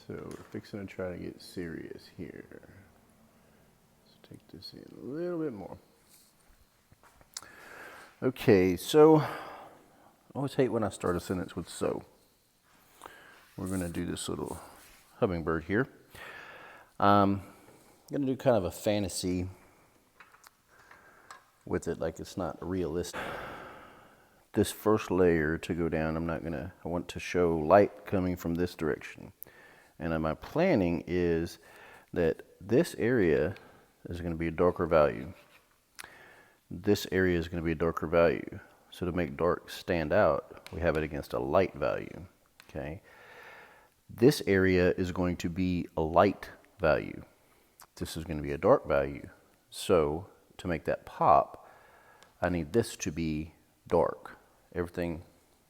So we're fixing to try to get serious here. Let's take this in a little bit more. Okay, so I always hate when I start a sentence with so. We're going to do this little hummingbird here. I'm going to do kind of a fantasy with it, like it's not realistic. This first layer to go down, I want to show light coming from this direction. And my planning is that this area is going to be a darker value. This area is going to be a darker value. So to make dark stand out, we have it against a light value. Okay. This area is going to be a light value. This is going to be a dark value. So to make that pop, I need this to be dark. Everything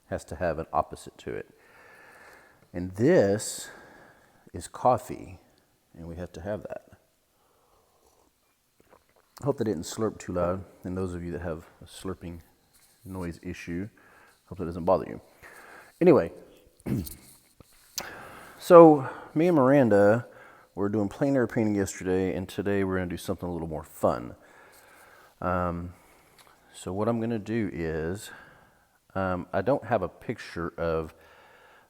has to have an opposite to it. And this is coffee, and we have to have that. I hope that didn't slurp too loud, and those of you that have a slurping noise issue, hope that doesn't bother you. Anyway, so me and Miranda were doing plein air painting yesterday, and today we're going to do something a little more fun. So what I'm going to do is, I don't have a picture of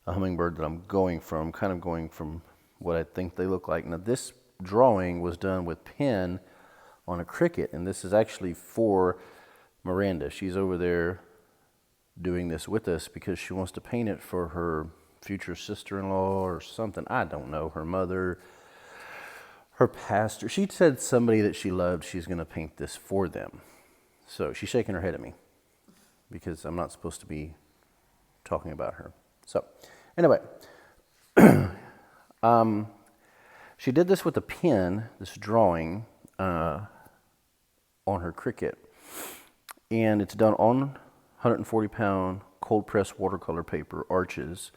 a hummingbird that I'm going from. I'm kind of going from what I think they look like. Now this drawing was done with pen on a cricket, and this is actually for Miranda. She's over there doing this with us because she wants to paint it for her future sister-in-law or something. I don't know, her mother, her pastor. She said somebody that she loved, she's going to paint this for them. So she's shaking her head at me because I'm not supposed to be talking about her. So anyway, she did this with a pen, this drawing on her cricket, and it's done on 140-pound cold press watercolor paper, arches.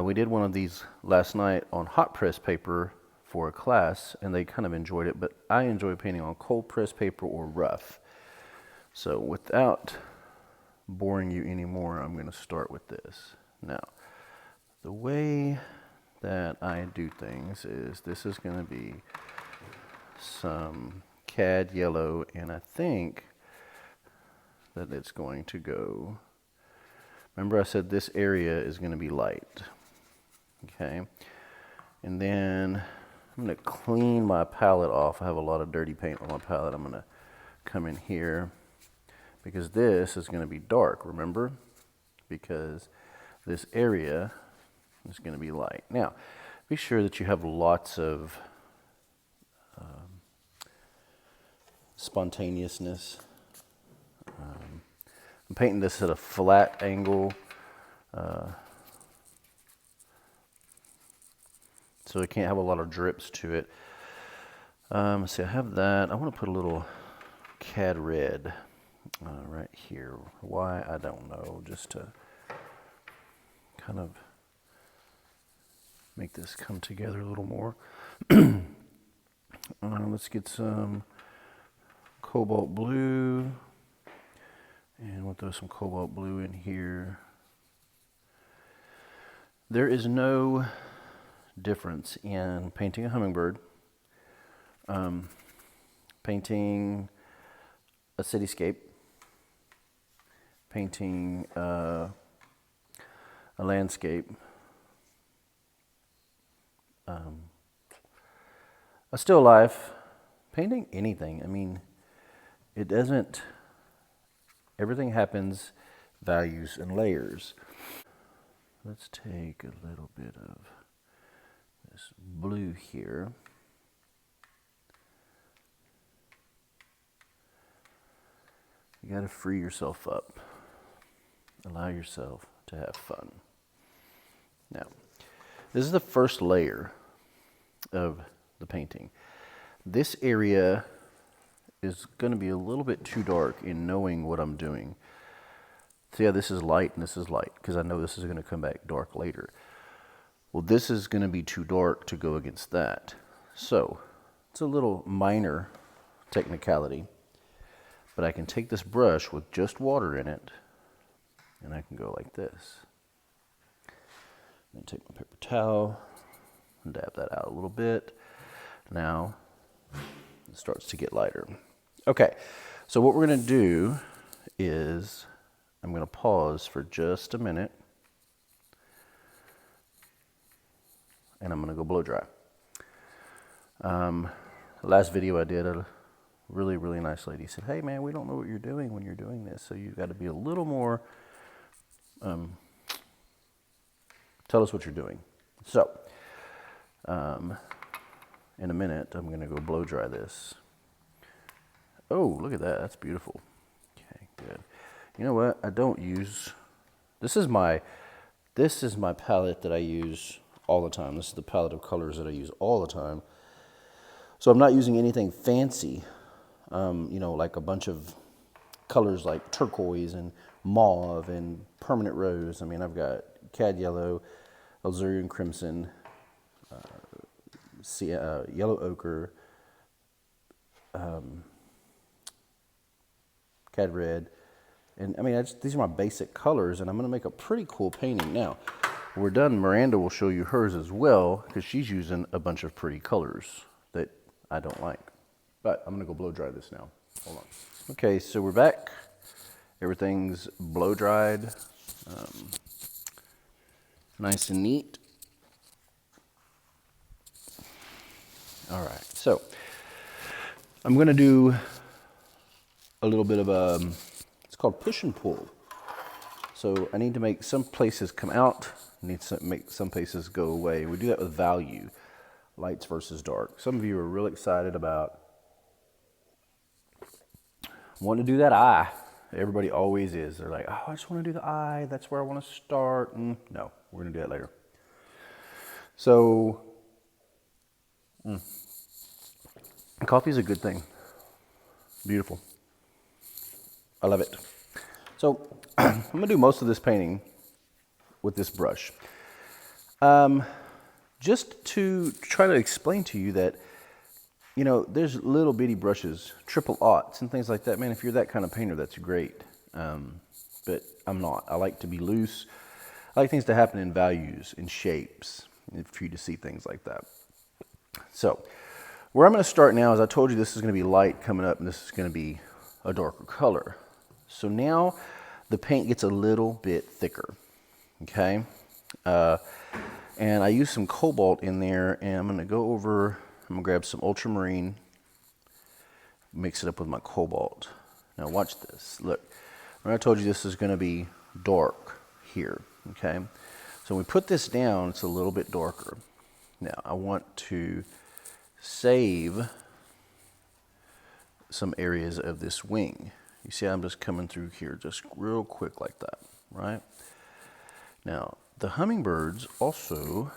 We did one of these last night on hot press paper for a class, and they kind of enjoyed it, but I enjoy painting on cold press paper or rough. So without boring you anymore, I'm going to start with this. Now, the way that I do things is this is going to be some cad yellow, and I think that it's going to go, remember I said this area is going to be light. Okay, and then I'm going to clean my palette off. I have a lot of dirty paint on my palette. I'm going to come in here because this is going to be dark, remember? Because this area is going to be light. Now, be sure that you have lots of spontaneousness. I'm painting this at a flat angle, so it can't have a lot of drips to it. See, I have that. I want to put a little cad red right here. Why, I don't know, just to kind of make this come together a little more. Let's get some cobalt blue, and we'll throw some cobalt blue in here. There is no difference in painting a hummingbird, painting a cityscape, painting a landscape, a still life, painting anything. I mean, it doesn't, everything happens values and layers. Let's take a little bit of this blue here. You got to free yourself up. Allow yourself to have fun. Now, this is the first layer of the painting. This area is going to be a little bit too dark in knowing what I'm doing. So yeah, this is light and this is light because I know this is going to come back dark later. Well, this is going to be too dark to go against that. So it's a little minor technicality, but I can take this brush with just water in it and I can go like this. Then take my paper towel, Dab that out a little bit. Now it starts to get lighter. Okay, so what we're going to do is I'm going to pause for just a minute, and I'm going to go blow dry. Last video I did, a really nice lady said, "Hey man, we don't know what you're doing when you're doing this, so you've got to be a little more, tell us what you're doing." So, in a minute, I'm going to go blow dry this. Oh, look at that. That's beautiful. Okay, good. You know what? I don't use, this is my palette that I use all the time. This is the palette of colors that I use all the time. So I'm not using anything fancy, you know, like a bunch of colors like turquoise and mauve and permanent rose. I mean, I've got cad yellow, alizarin crimson, yellow ochre, cad red, and I mean, these are my basic colors, and I'm going to make a pretty cool painting. Now, when we're done, Miranda will show you hers as well, because she's using a bunch of pretty colors that I don't like. But I'm going to go blow dry this now. Hold on. Okay, so we're back. Everything's blow dried, nice and neat. All right, so I'm going to do a little bit of it's called push and pull. So I need to make some places come out, need to make some places go away. We do that with value, lights versus dark. Some of you are really excited about wanting to do that eye. Everybody always is. They're like, oh, I just want to do the eye. That's where I want to start. No, we're going to do that later. So, coffee is a good thing. Beautiful. I love it. So, I'm going to do most of this painting with this brush. Just to try to explain to you that, you know, there's little bitty brushes, triple aughts and things like that. Man, if you're that kind of painter, that's great. But I'm not. I like to be loose. I like things to happen in values, in shapes, and for you to see things like that. So, where I'm going to start now is I told you this is going to be light coming up, and this is going to be a darker color. So now the paint gets a little bit thicker, okay? And I use some cobalt in there, and I'm going to go over, I'm going to grab some ultramarine, mix it up with my cobalt. Now watch this. Look, remember I told you this is going to be dark here, okay? So when we put this down, it's a little bit darker. Now I want to save some areas of this wing. You see I'm just coming through here just real quick like that, right? Now, the hummingbirds also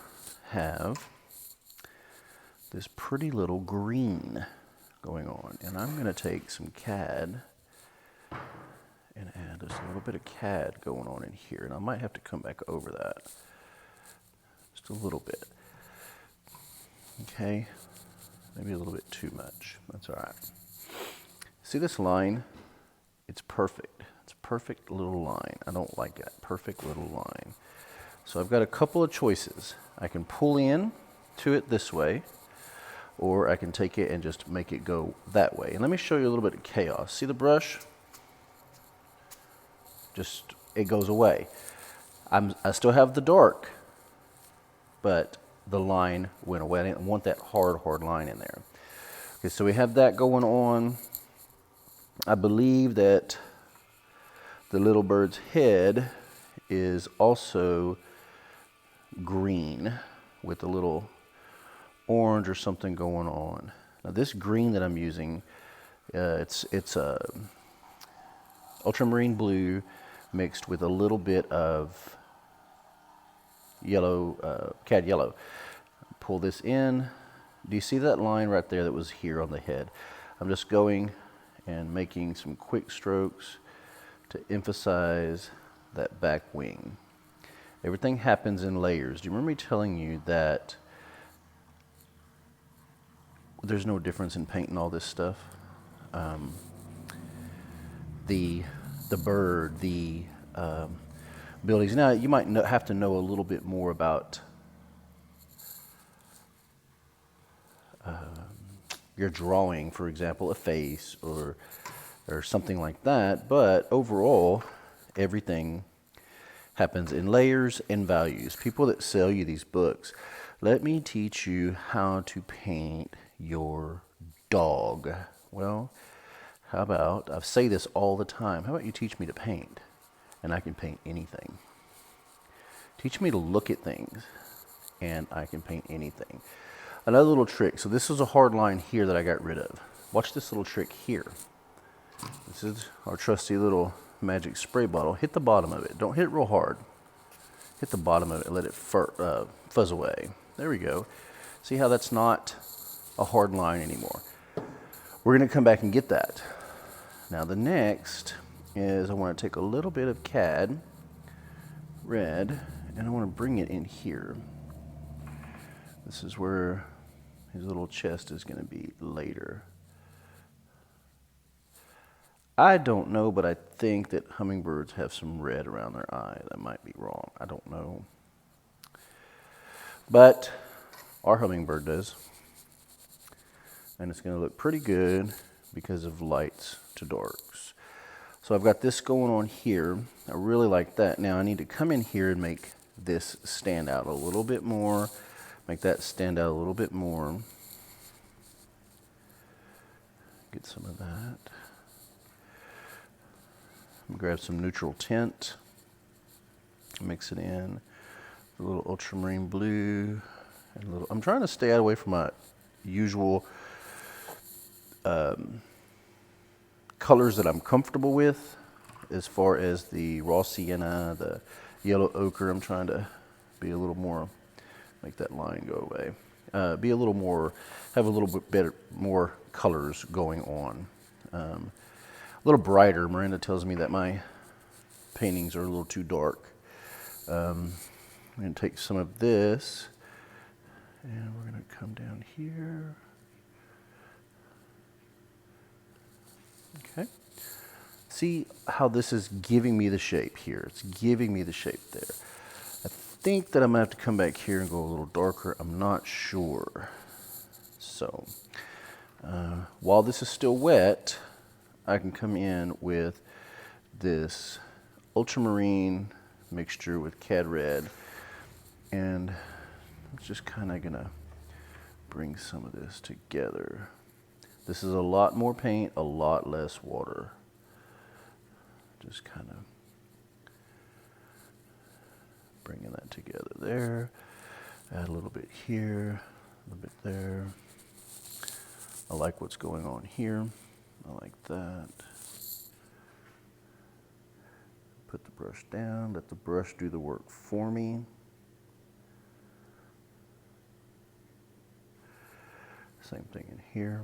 have this pretty little green going on. And I'm going to take some cad and add just a little bit of cad going on in here. And I might have to come back over that just a little bit. Okay, maybe a little bit too much. That's all right. See this line? It's perfect. It's a perfect little line. I don't like that. Perfect little line. So I've got a couple of choices. I can pull in to it this way, or I can take it and just make it go that way. And let me show you a little bit of chaos. See the brush? Just, it goes away. I still have the dark, but the line went away. I didn't want that hard line in there. Okay, so we have that going on. I believe that the little bird's head is also green with a little orange or something going on. Now this green that I'm using, it's ultramarine blue mixed with a little bit of yellow, cad yellow. Pull this in. Do you see that line right there that was here on the head? I'm just going and making some quick strokes to emphasize that back wing. Everything happens in layers. Do you remember me telling you that there's no difference in painting all this stuff? The bird, the buildings. Now you might have to know a little bit more about you're drawing, for example, a face or something like that. But overall, everything happens in layers and values. People that sell you these books, let me teach you how to paint your dog. Well, how about, I say this all the time, how about you teach me to paint and I can paint anything. Teach me to look at things and I can paint anything. Another little trick, so this is a hard line here that I got rid of. Watch this little trick here. This is our trusty little magic spray bottle. Hit the bottom of it. Don't hit it real hard. Hit the bottom of it and let it fuzz away. There we go. See how that's not a hard line anymore. We're going to come back and get that. Now the next is I want to take a little bit of CAD red and I want to bring it in here. This is where his little chest is going to be later. I don't know, but I think that hummingbirds have some red around their eye. That might be wrong. I don't know. But our hummingbird does. And it's going to look pretty good because of lights to darks. So I've got this going on here. I really like that. Now I need to come in here and make this stand out a little bit more. Make that stand out a little bit more. Get some of that. Grab some neutral tint, mix it in, a little ultramarine blue, and a little. I'm trying to stay away from my usual colors that I'm comfortable with, as far as the raw sienna, the yellow ochre. I'm trying to be a little more, make that line go away. Be a little more, have a little bit better, more colors going on. A little brighter. Miranda tells me that my paintings are a little too dark. I'm going to take some of this and we're going to come down here. Okay. See how this is giving me the shape here. It's giving me the shape there. I think that I'm going to have to come back here and go a little darker. I'm not sure. So while this is still wet, I can come in with this ultramarine mixture with CAD red, and I'm just kind of gonna bring some of this together. This is a lot more paint, a lot less water. Just kind of bringing that together there. Add a little bit here, a little bit there. I like what's going on here. I like that. Put the brush down, let the brush do the work for me. Same thing in here.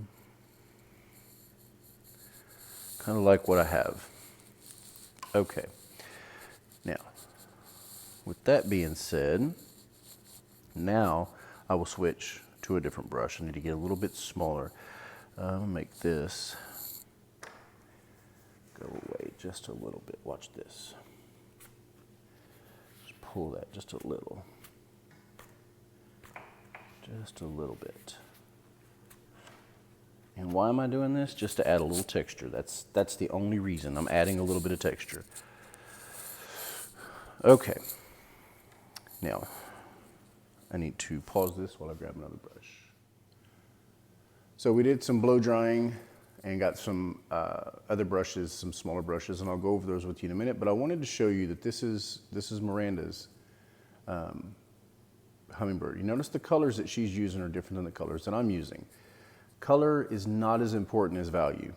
Kind of like what I have. Okay. Now, with that being said, now I will switch to a different brush. I need to get a little bit smaller. I'm gonna make this go away just a little bit. Watch this. Just pull that just a little. Just a little bit. And why am I doing this? Just to add a little texture. That's the only reason. I'm adding a little bit of texture. Okay. Now, I need to pause this while I grab another brush. So we did some blow drying and got some other brushes, some smaller brushes, and I'll go over those with you in a minute. But I wanted to show you that this is Miranda's hummingbird. You notice the colors that she's using are different than the colors that I'm using. Color is not as important as value.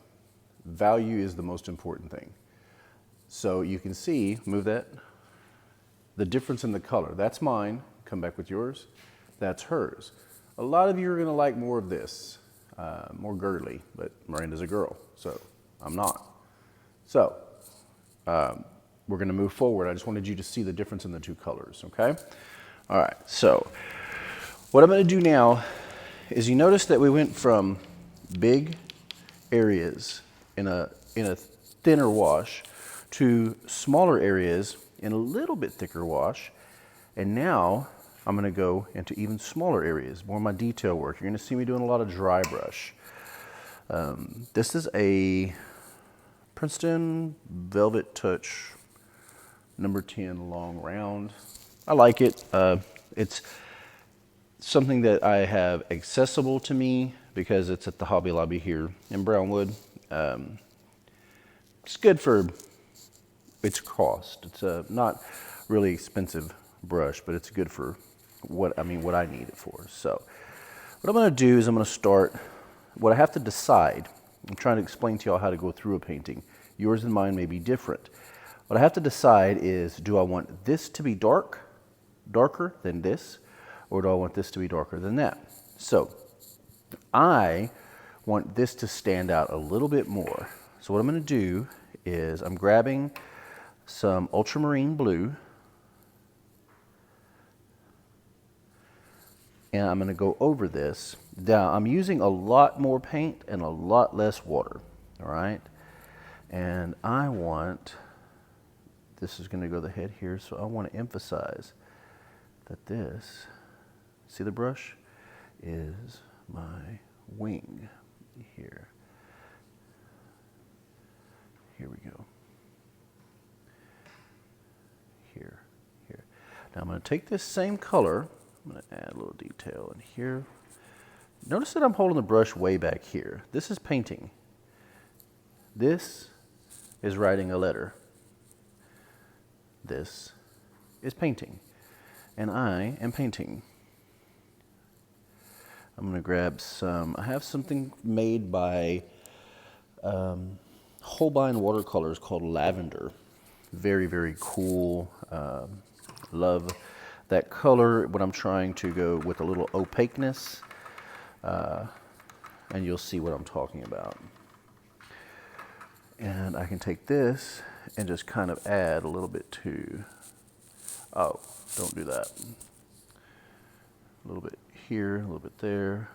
Value is the most important thing. So you can see, move that, the difference in the color. That's mine. Come back with yours. That's hers. A lot of you are going to like more of this, more girly, but Miranda's a girl, so I'm not. So we're going to move forward. I just wanted you to see the difference in the two colors, okay? All right, so what I'm going to do now is you notice that we went from big areas in a thinner wash to smaller areas in a little bit thicker wash. And now I'm going to go into even smaller areas, more of my detail work. You're going to see me doing a lot of dry brush. This is a Princeton Velvet Touch number 10 long round. I like it. It's something that I have accessible to me because it's at the Hobby Lobby here in Brownwood. It's good for its cost. It's a not really expensive brush, but it's good for what I need it for. So what I'm going to do is I'm going to start. What I have to decide, I'm trying to explain to y'all how to go through a painting. Yours and mine may be different. What I have to decide is, do I want this to be darker than this, or do I want this to be darker than that? So I want this to stand out a little bit more. So what I'm going to do is I'm grabbing some ultramarine blue, and I'm going to go over this. Now, I'm using a lot more paint and a lot less water, all right? And I want, this is going to go the head here, so I want to emphasize that this, see the brush, is my wing here. Here we go. Here. Now I'm going to take this same color, I'm going to add a little detail in here. Notice that I'm holding the brush way back here. This is painting. This is writing a letter. This is painting. And I am painting. I'm going to grab some, I have something made by Holbein Watercolors called Lavender. Very, very cool. Love that color. When I'm trying to go with a little opaqueness, and you'll see what I'm talking about. And I can take this and just kind of add a little bit to, oh, don't do that. A little bit here, a little bit there.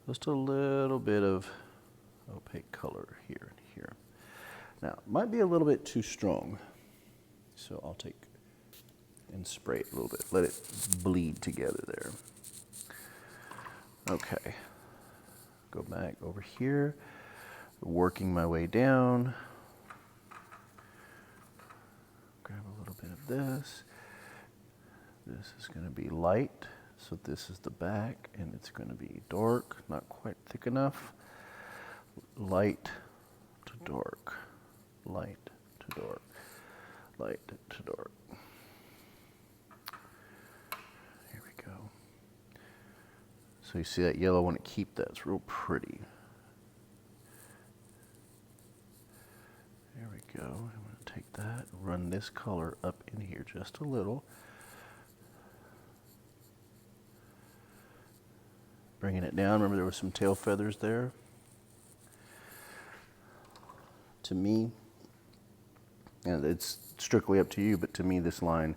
Just a little bit of opaque color here and here. Now, it might be a little bit too strong, so I'll take and spray it a little bit. Let it bleed together there. Okay, go back over here, working my way down. Grab a little bit of this. This is going to be light, so this is the back, and it's going to be dark, not quite thick enough. Light to dark, light to dark, light to dark. Here we go. So you see that yellow, I want to keep that, it's real pretty. There we go. I'm going to take that, run this color up in here just a little. Bringing it down, remember there were some tail feathers there. To me, and it's strictly up to you, but to me this line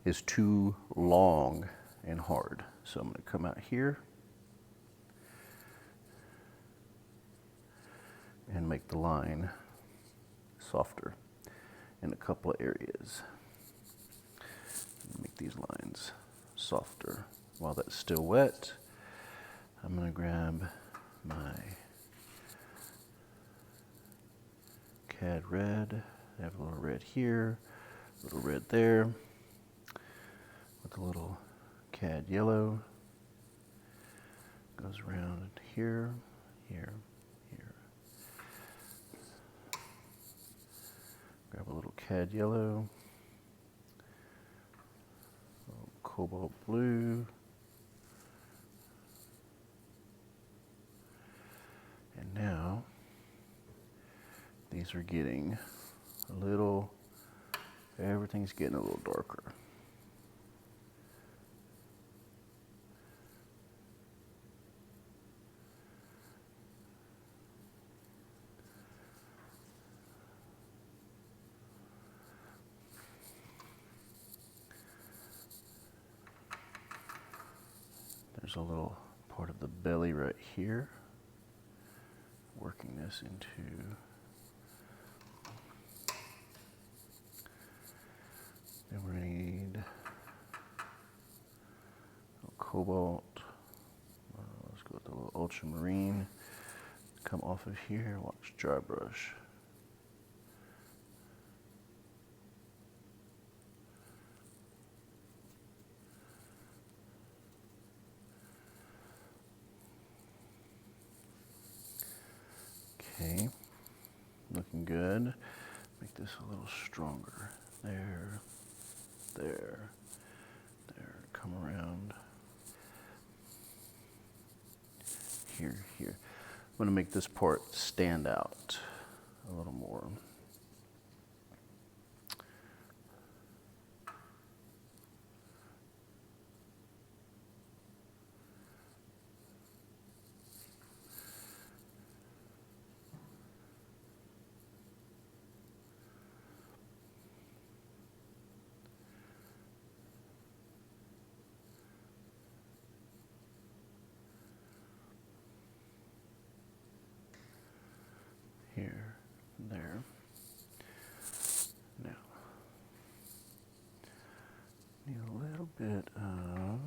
is too long and hard. So I'm going to come out here and make the line softer in a couple of areas. Make these lines softer. While that's still wet, I'm going to grab my CAD red. I have a little red here, a little red there, with a little CAD yellow. Goes around here, here, here. Grab a little CAD yellow, a little cobalt blue, and now these are getting a little, everything's getting a little darker. There's a little part of the belly right here. Working this into, then we need cobalt. Let's go with the little ultramarine. Come off of here, watch dry brush. Okay, looking good. Make this a little stronger. There, there, there. Come around. Here, here. I'm going to make this part stand out a little more. Here, there. Now, need a little bit of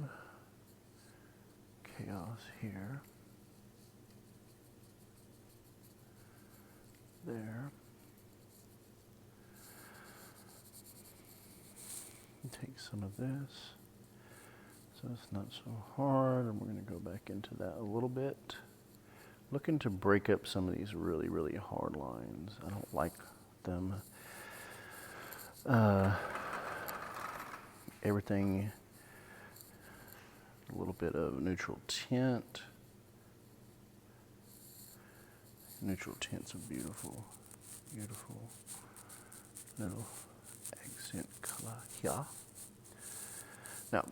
chaos here. There. Take some of this, so it's not so hard, and we're going to go back into that a little bit. Looking to break up some of these really, really hard lines. I don't like them. Everything, a little bit of neutral tint. Neutral tints are beautiful, beautiful little accent color here. Now,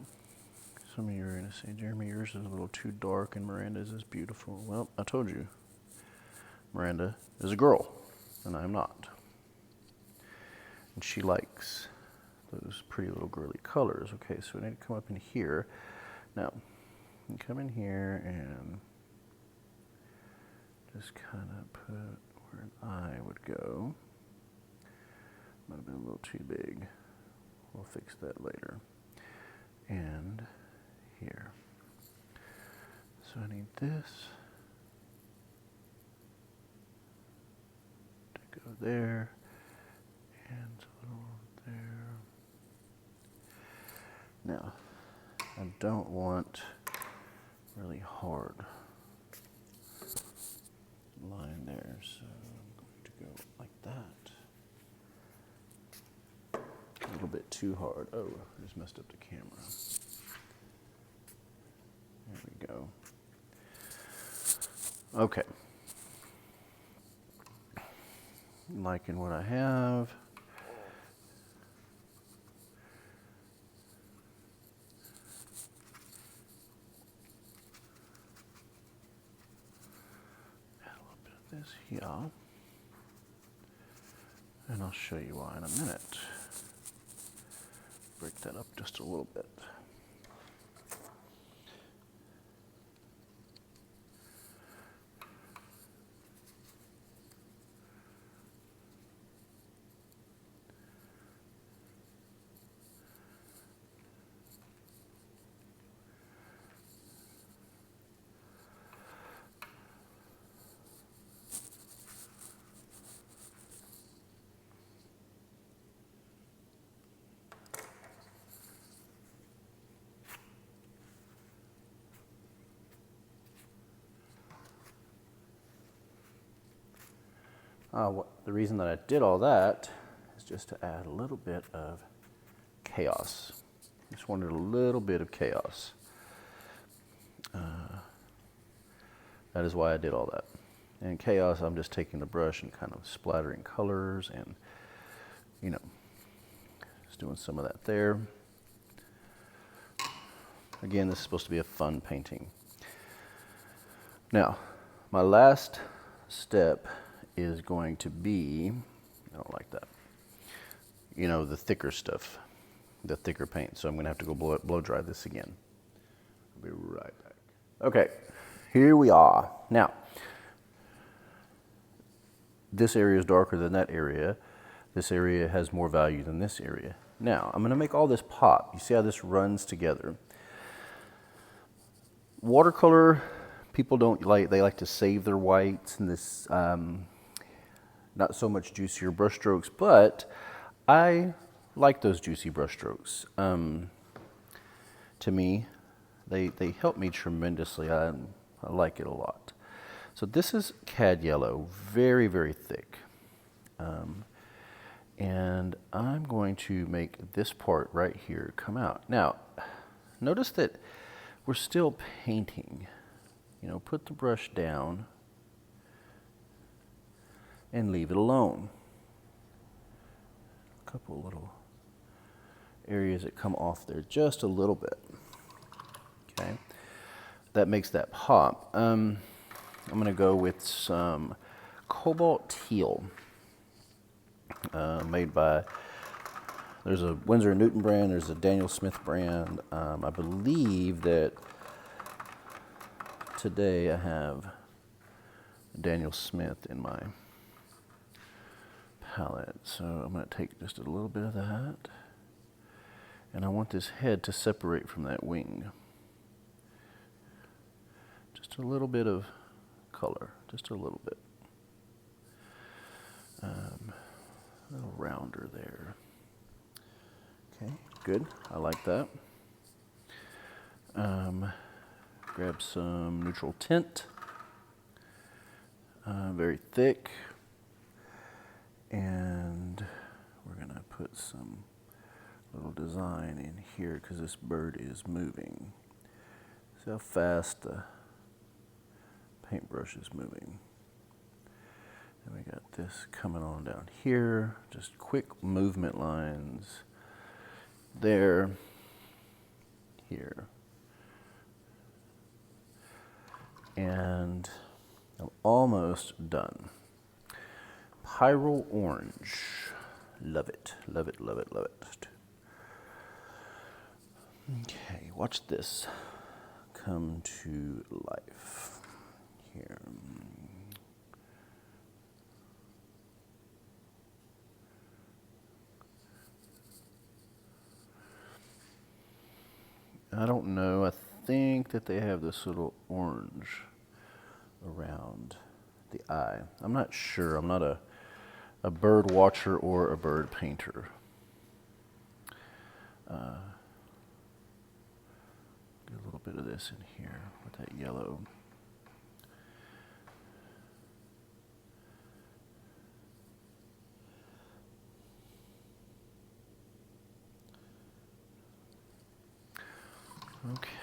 some of you are going to say, Jeremy, yours is a little too dark and Miranda's is beautiful. Well, I told you, Miranda is a girl, and I'm not. And she likes those pretty little girly colors. Okay, so I need to come up in here. Now, you come in here and just kind of put where an eye would go. Might have been a little too big. We'll fix that later. And here. So I need this to go there and a little there. Now, I don't want really hard line there, so I'm going to go like that. A little bit too hard. Oh, I just messed up the camera. There we go. Okay. Liking what I have. Add a little bit of this here. And I'll show you why in a minute. Break that up just a little bit. The reason that I did all that is just to add a little bit of chaos. Just wanted a little bit of chaos. That is why I did all that. And chaos, I'm just taking the brush and kind of splattering colors and, you know, just doing some of that there. Again, this is supposed to be a fun painting. Now, my last step is going to be, I don't like that, you know, the thicker stuff, the thicker paint. So I'm going to have to go blow dry this again. I'll be right back. Okay, here we are. Now, this area is darker than that area. This area has more value than this area. Now, I'm going to make all this pop. You see how this runs together? Watercolor, people don't like, they like to save their whites and this not so much juicier brush strokes, but I like those juicy brush strokes. To me, they help me tremendously. I like it a lot. So this is cad yellow, very, very thick. And I'm going to make this part right here come out. Now, notice that we're still painting. You know, put the brush down and leave it alone. A couple little areas that come off there just a little bit. Okay, that makes that pop. I'm going to go with some cobalt teal, made by, there's a Winsor & Newton brand, there's a Daniel Smith brand. I believe that today I have Daniel Smith in my palette. So I'm going to take just a little bit of that, and I want this head to separate from that wing. Just a little bit of color, just a little bit. A little rounder there. Okay, good. I like that. Grab some neutral tint, very thick, and we're gonna put some little design in here because this bird is moving. See how fast the paintbrush is moving. And we got this coming on down here, just quick movement lines there, here. And I'm almost done. Pyro orange. Love it, love it, love it, love it. Okay, watch this come to life here. I don't know, I think that they have this little orange around the eye. I'm not sure, I'm not a bird watcher or a bird painter. Get a little bit of this in here with that yellow.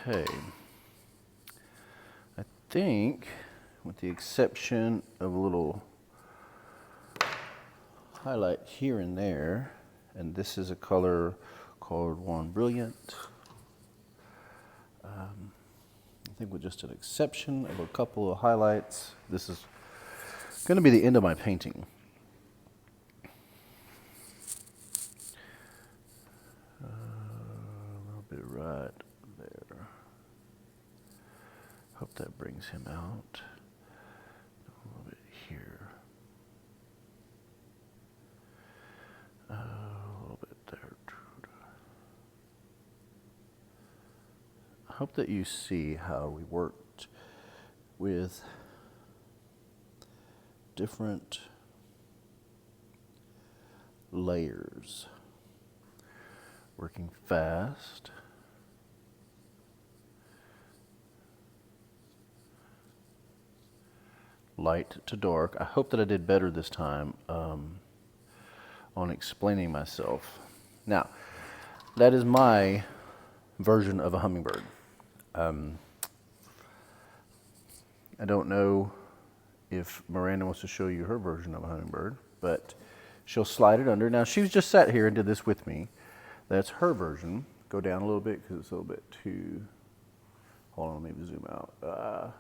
Okay, I think with the exception of a little highlight here and there, and this is a color called One Brilliant. I think with just an exception of a couple of highlights, this is going to be the end of my painting. A little bit right there. Hope that brings him out. A little bit here. A little bit there. I hope that you see how we worked with different layers. Working fast. Light to dark. I hope that I did better this time on explaining myself. Now, that is my version of a hummingbird. I don't know if Miranda wants to show you her version of a hummingbird, but she'll slide it under. Now, she's just sat here and did this with me. That's her version. Go down a little bit because it's a little bit too, hold on, let me zoom out.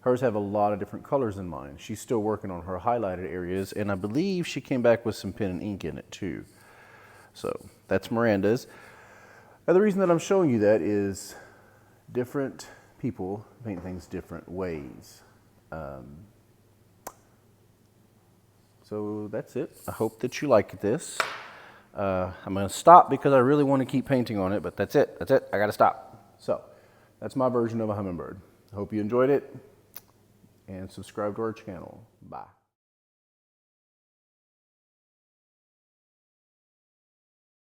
Hers have a lot of different colors than mine. She's still working on her highlighted areas, and I believe she came back with some pen and ink in it too. So that's Miranda's. And the reason that I'm showing you that is different people paint things different ways. So that's it. I hope that you like this. I'm going to stop because I really want to keep painting on it, but that's it. That's it. I got to stop. So that's my version of a hummingbird. Hope you enjoyed it, and subscribe to our channel. Bye.